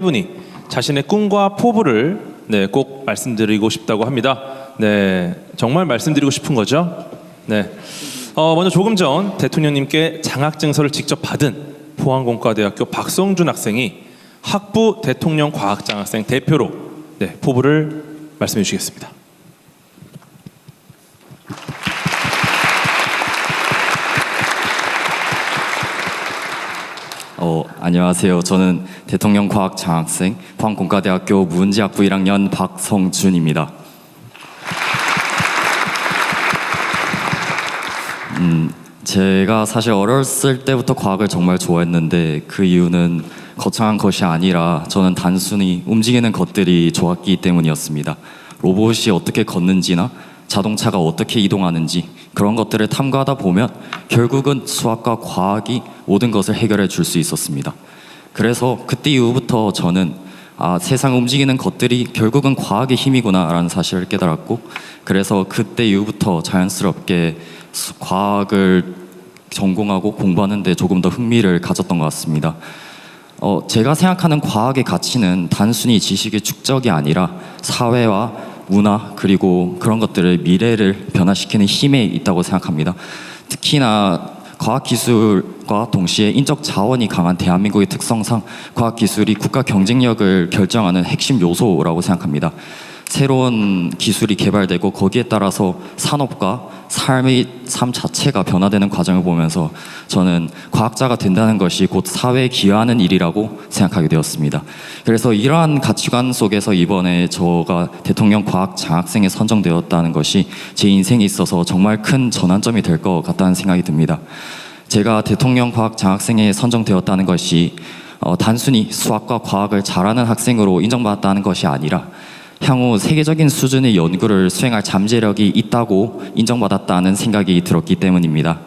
분이 자신의 꿈과 포부를 꼭 말씀드리고 싶다고 합니다. 정말 말씀드리고 싶은 거죠. 먼저 조금 전 대통령님께 장학증서를 직접 받은 포항공과대학교 박성준 학생이 학부 대통령 과학장학생 대표로 포부를 말씀해 주시겠습니다. 안녕하세요. 저는 대통령 과학장학생 포항공과대학교 문제학부 1학년 박성준입니다. 제가 사실 어렸을 때부터 과학을 정말 좋아했는데 그 이유는 거창한 것이 아니라 저는 단순히 움직이는 것들이 좋았기 때문이었습니다. 로봇이 어떻게 걷는지나 자동차가 어떻게 이동하는지 그런 것들을 탐구하다 보면 결국은 수학과 과학이 모든 것을 해결해 줄 수 있었습니다. 그래서 그때 이후부터 저는 세상 움직이는 것들이 결국은 과학의 힘이구나 라는 사실을 깨달았고, 그래서 그때 이후부터 자연스럽게 과학을 전공하고 공부하는 데 조금 더 흥미를 가졌던 것 같습니다. 제가 생각하는 과학의 가치는 단순히 지식의 축적이 아니라 사회와 문화 그리고 그런 것들을 미래를 변화시키는 힘에 있다고 생각합니다. 특히나 과학기술과 동시에 인적 자원이 강한 대한민국의 특성상 과학기술이 국가 경쟁력을 결정하는 핵심 요소라고 생각합니다. 새로운 기술이 개발되고 거기에 따라서 산업과 삶 자체가 변화되는 과정을 보면서 저는 과학자가 된다는 것이 곧 사회에 기여하는 일이라고 생각하게 되었습니다. 그래서 이러한 가치관 속에서 이번에 저가 대통령 과학장학생에 선정되었다는 것이 제 인생에 있어서 정말 큰 전환점이 될 것 같다는 생각이 듭니다. 제가 대통령 과학장학생에 선정되었다는 것이 단순히 수학과 과학을 잘하는 학생으로 인정받았다는 것이 아니라 향후 세계적인 수준의 연구를 수행할 잠재력이 있다고 인정받았다는 생각이 들었기 때문입니다.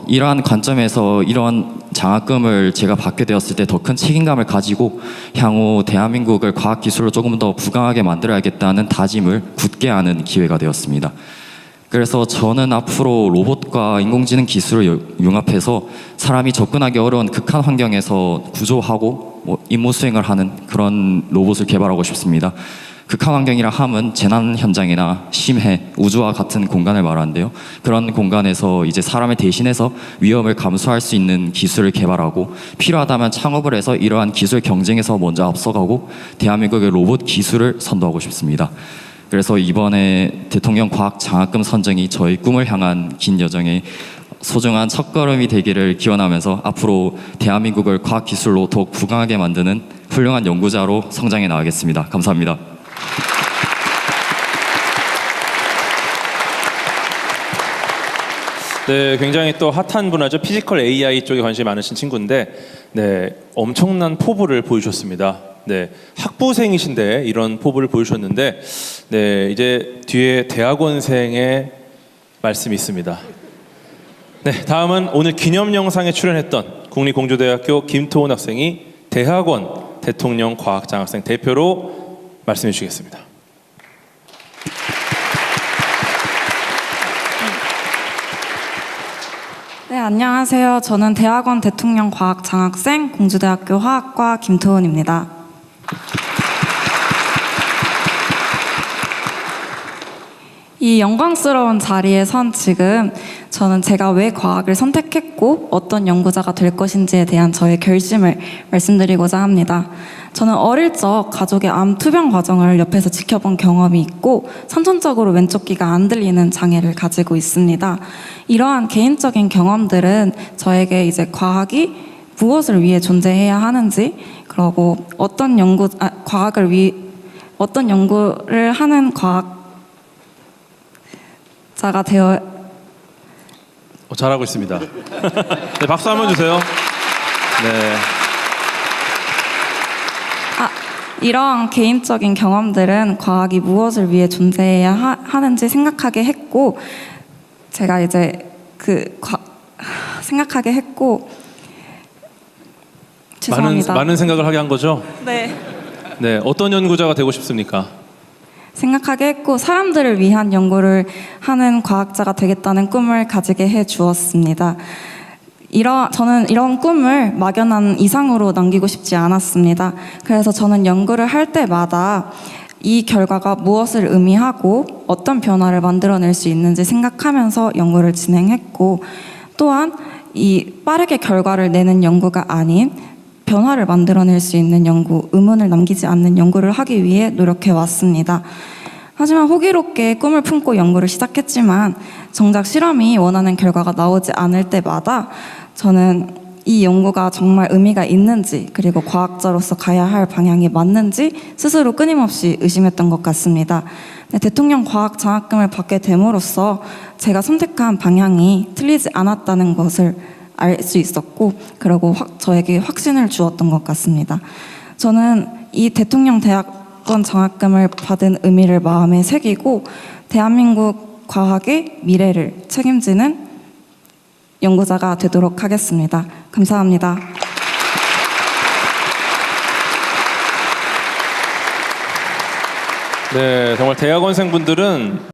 이러한 관점에서 이러한 장학금을 제가 받게 되었을 때 더 큰 책임감을 가지고 향후 대한민국을 과학기술로 조금 더 부강하게 만들어야겠다는 다짐을 굳게 하는 기회가 되었습니다. 그래서 저는 앞으로 로봇과 인공지능 기술을 융합해서 사람이 접근하기 어려운 극한 환경에서 구조하고 임무 수행을 하는 그런 로봇을 개발하고 싶습니다. 극한 환경이라 함은 재난 현장이나 심해, 우주와 같은 공간을 말하는데요. 그런 공간에서 이제 사람을 대신해서 위험을 감수할 수 있는 기술을 개발하고 필요하다면 창업을 해서 이러한 기술 경쟁에서 먼저 앞서가고 대한민국의 로봇 기술을 선도하고 싶습니다. 그래서 이번에 대통령 과학장학금 선정이 저의 꿈을 향한 긴 여정에 소중한 첫걸음이 되기를 기원하면서 앞으로 대한민국을 과학기술로 더욱 부강하게 만드는 훌륭한 연구자로 성장해 나가겠습니다. 감사합니다. 굉장히 또 핫한 분야죠. 피지컬 AI 쪽에 관심이 많으신 친구인데 엄청난 포부를 보여주셨습니다. 학부생이신데 이런 포부를 보여주셨는데 이제 뒤에 대학원생의 말씀이 있습니다. 다음은 오늘 기념 영상에 출연했던 국립공주대학교 김토훈 학생이 대학원 대통령 과학장학생 대표로 말씀해 주시겠습니다. 안녕하세요. 저는 대학원 대통령 과학장학생 공주대학교 화학과 김토훈입니다. 이 영광스러운 자리에 선 지금 저는 제가 왜 과학을 선택했고 어떤 연구자가 될 것인지에 대한 저의 결심을 말씀드리고자 합니다. 저는 어릴 적 가족의 암 투병 과정을 옆에서 지켜본 경험이 있고 선천적으로 왼쪽 귀가 안 들리는 장애를 가지고 있습니다. 이러한 개인적인 경험들은 저에게 이제 과학이 무엇을 위해 존재해야 하는지, 그리고 어떤 연구를 하는 과학자가 되어 잘하고 있습니다. 박수 한번 주세요. 이러한 개인적인 경험들은 과학이 무엇을 위해 존재해야 하는지 생각하게 했고, 제가 이제 생각하게 했고, 죄송합니다. 많은 생각을 하게 한 거죠? 어떤 연구자가 되고 싶습니까? 생각하게 했고 사람들을 위한 연구를 하는 과학자가 되겠다는 꿈을 가지게 해 주었습니다. 저는 이런 꿈을 막연한 이상으로 남기고 싶지 않았습니다. 그래서 저는 연구를 할 때마다 이 결과가 무엇을 의미하고 어떤 변화를 만들어낼 수 있는지 생각하면서 연구를 진행했고, 또한 이 빠르게 결과를 내는 연구가 아닌 변화를 만들어낼 수 있는 연구, 의문을 남기지 않는 연구를 하기 위해 노력해 왔습니다. 하지만 호기롭게 꿈을 품고 연구를 시작했지만 정작 실험이 원하는 결과가 나오지 않을 때마다 저는 이 연구가 정말 의미가 있는지, 그리고 과학자로서 가야 할 방향이 맞는지 스스로 끊임없이 의심했던 것 같습니다. 대통령 과학 장학금을 받게 됨으로써 제가 선택한 방향이 틀리지 않았다는 것을 알 수 있었고, 그리고 저에게 확신을 주었던 것 같습니다. 저는 이 대통령 대학원 장학금을 받은 의미를 마음에 새기고 대한민국 과학의 미래를 책임지는 연구자가 되도록 하겠습니다. 감사합니다. 네, 정말 대학원생분들은